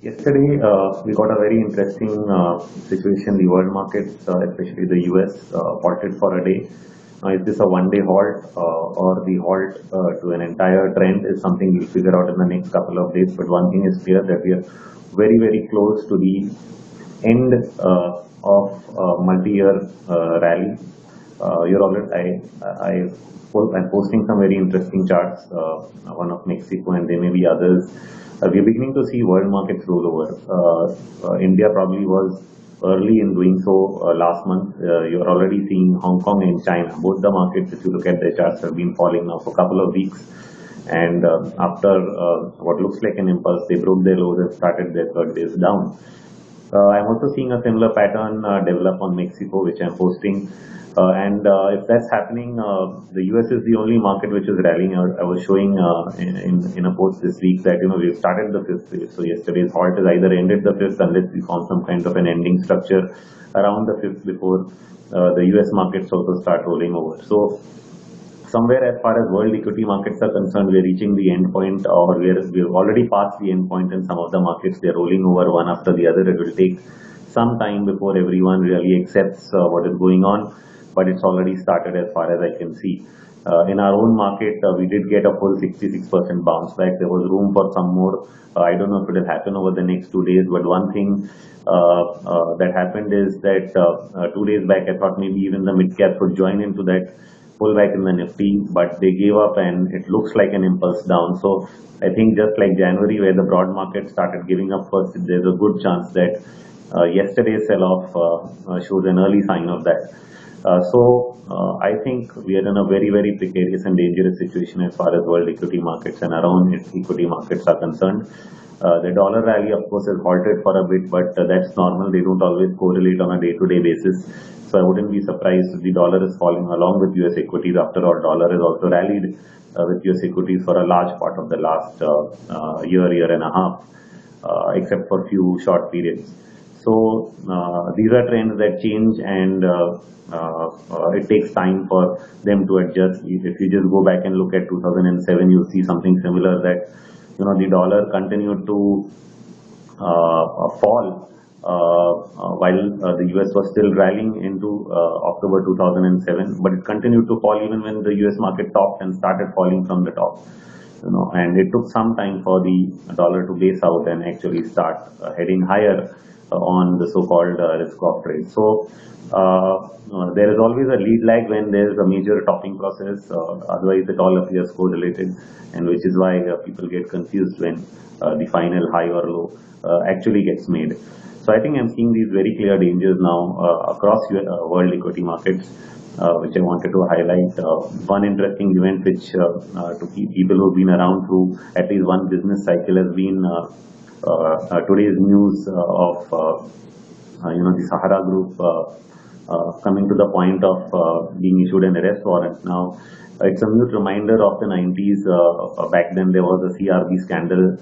Yesterday, we got a very interesting situation. The world markets, especially the US, halted for a day. Is this a one-day halt or the halt to an entire trend is something we'll figure out in the next couple of days. But one thing is clear that we are very, very close to the end of multi-year rally. You're already, I'm posting some very interesting charts, one of Mexico, and there may be others. We're beginning to see world markets roll over. India probably was early in doing so last month. You're already seeing Hong Kong and China. Both the markets, if you look at their charts, have been falling now for a couple of weeks. And after what looks like an impulse, they broke their lows and started their third days down. I'm also seeing a similar pattern develop on Mexico, which I'm posting. If that's happening, the US is the only market which is rallying. I was showing in a post this week that we've started the fifth wave. So yesterday's halt has either ended the fifth unless we found some kind of an ending structure around the fifth before the US markets also start rolling over. So somewhere as far as world equity markets are concerned, we're reaching the end point, or we've already passed the end point in some of the markets. They're rolling over one after the other. It will take some time before everyone really accepts what is going on, but it's already started as far as I can see. In our own market, we did get a full 66% bounce back. There was room for some more. I don't know if it will happen over the next 2 days, but one thing that happened is that 2 days back, I thought maybe even the mid cap could join into that pullback in the Nifty, but they gave up and it looks like an impulse down. So I think just like January, where the broad market started giving up first, there's a good chance that yesterday's sell-off shows an early sign of that. I think we are in a very, very precarious and dangerous situation as far as world equity markets and around equity markets are concerned. The dollar rally, of course, has halted for a bit, but that's normal. They don't always correlate on a day-to-day basis. So I wouldn't be surprised if the dollar is falling along with US equities. After all, dollar has also rallied with US equities for a large part of the last year and a half, except for a few short periods. So these are trends that change, and it takes time for them to adjust. If you just go back and look at 2007, you'll see something similar, that the dollar continued to fall while the US was still rallying into October 2007, but it continued to fall even when the US market topped and started falling from the top. And it took some time for the dollar to base out and actually start heading higher on the so-called risk-off trade. So there is always a lead lag when there is a major topping process. Otherwise, it all appears correlated, and which is why people get confused when the final high or low actually gets made. So I think I'm seeing these very clear dangers now across world equity markets, which I wanted to highlight. One interesting event which to people who've been around through at least one business cycle has been today's news of the Sahara Group coming to the point of being issued an arrest warrant. Now, it's a mute reminder of the 90s. Back then, there was a CRB scandal.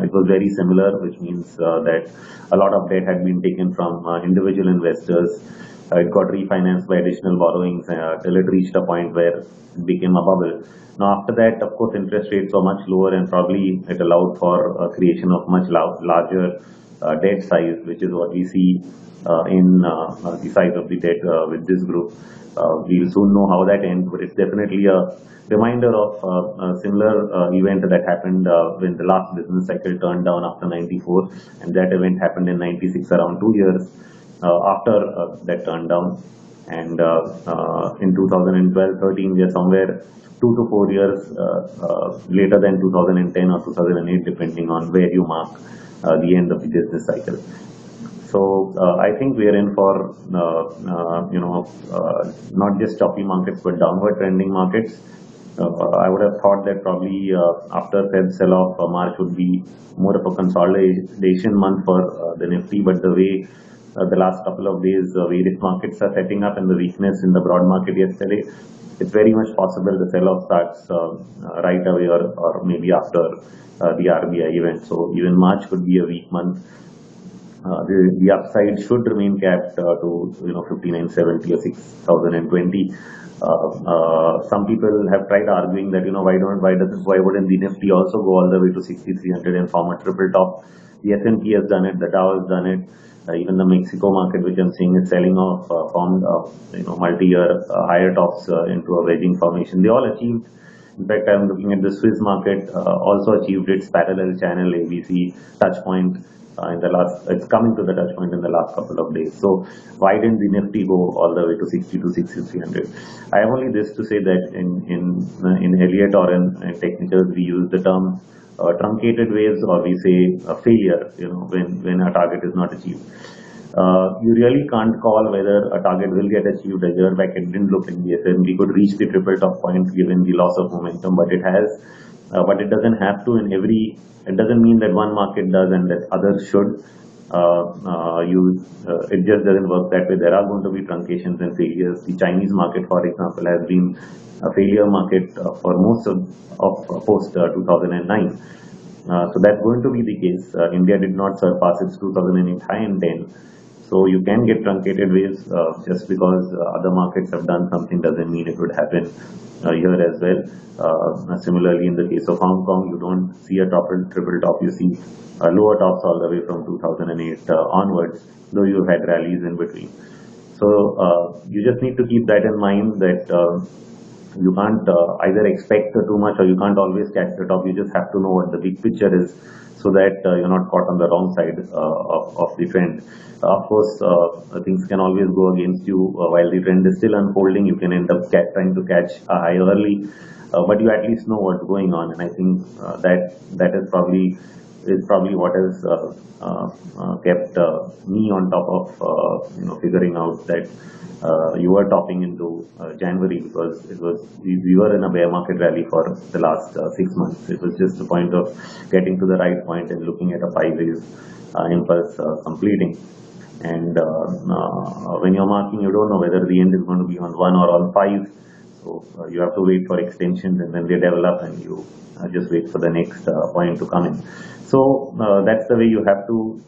It was very similar, which means that a lot of debt had been taken from individual investors. It got refinanced by additional borrowings till it reached a point where it became a bubble. Now, after that, of course, interest rates were much lower, and probably it allowed for creation of much larger debt size, which is what we see in the size of the debt with this group. We'll soon know how that ends, but it's definitely a reminder of a similar event that happened when the last business cycle turned down after 94, and that event happened in 96, around 2 years after that turned down. And in 2012-13, we are somewhere 2 to 4 years later than 2010 or 2008, depending on where you mark the end of the business cycle. So I think we are in for not just choppy markets but downward trending markets. I would have thought that probably after Fed sell-off, March would be more of a consolidation month for the Nifty, but the way the last couple of days various markets are setting up and the weakness in the broad market yesterday, it's very much possible the sell-off starts right away or maybe after the RBI event. So even March could be a weak month. The upside should remain capped to 5970 or 6020. Some people have tried arguing that why wouldn't the Nifty also go all the way to 6300 and form a triple top? The S&P has done it, the Dow has done it, even the Mexico market, which I'm seeing is selling off, formed multi-year higher tops into a wedging formation. They all achieved. In fact, I'm looking at the Swiss market, also achieved its parallel channel ABC touch point in the last. It's coming to the touch point in the last couple of days. So why didn't the Nifty go all the way to 60 to 6300? I have only this to say that in Elliott or in technicals we use the term truncated waves, or we say failure. When a target is not achieved. You really can't call whether a target will get achieved. A year back, it didn't look like the S&P could reach the triple top point given the loss of momentum, but it has. But it doesn't have to in every. It doesn't mean that one market does and that others should. It just doesn't work that way. There are going to be truncations and failures. The Chinese market, for example, has been a failure market for most of post 2009. So that's going to be the case. India did not surpass its 2008 high in 10. So you can get truncated waves just because other markets have done something doesn't mean it would happen here as well. Similarly, in the case of Hong Kong, you don't see a triple top. You see lower tops all the way from 2008 onwards, though you had rallies in between. So you just need to keep that in mind that you can't either expect too much or you can't always catch the top. You just have to know what the big picture is so that you're not caught on the wrong side of the trend. Of course, things can always go against you while the trend is still unfolding. You can end up trying to catch a high early, but you at least know what's going on. And I think that is probably what has kept me on top of figuring out that you were topping into January, because we were in a bear market rally for the last 6 months. It was just a point of getting to the right point and looking at a 5 days impulse completing. And when you're marking, you don't know whether the end is going to be on 1 or on 5. So you have to wait for extensions, and then they develop, and you just wait for the next point to come in. So that's the way you have to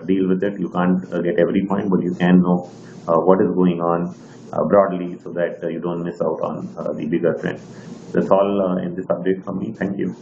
deal with it. You can't get every point, but you can know what is going on broadly, so that you don't miss out on the bigger trend. That's all in this update from me. Thank you.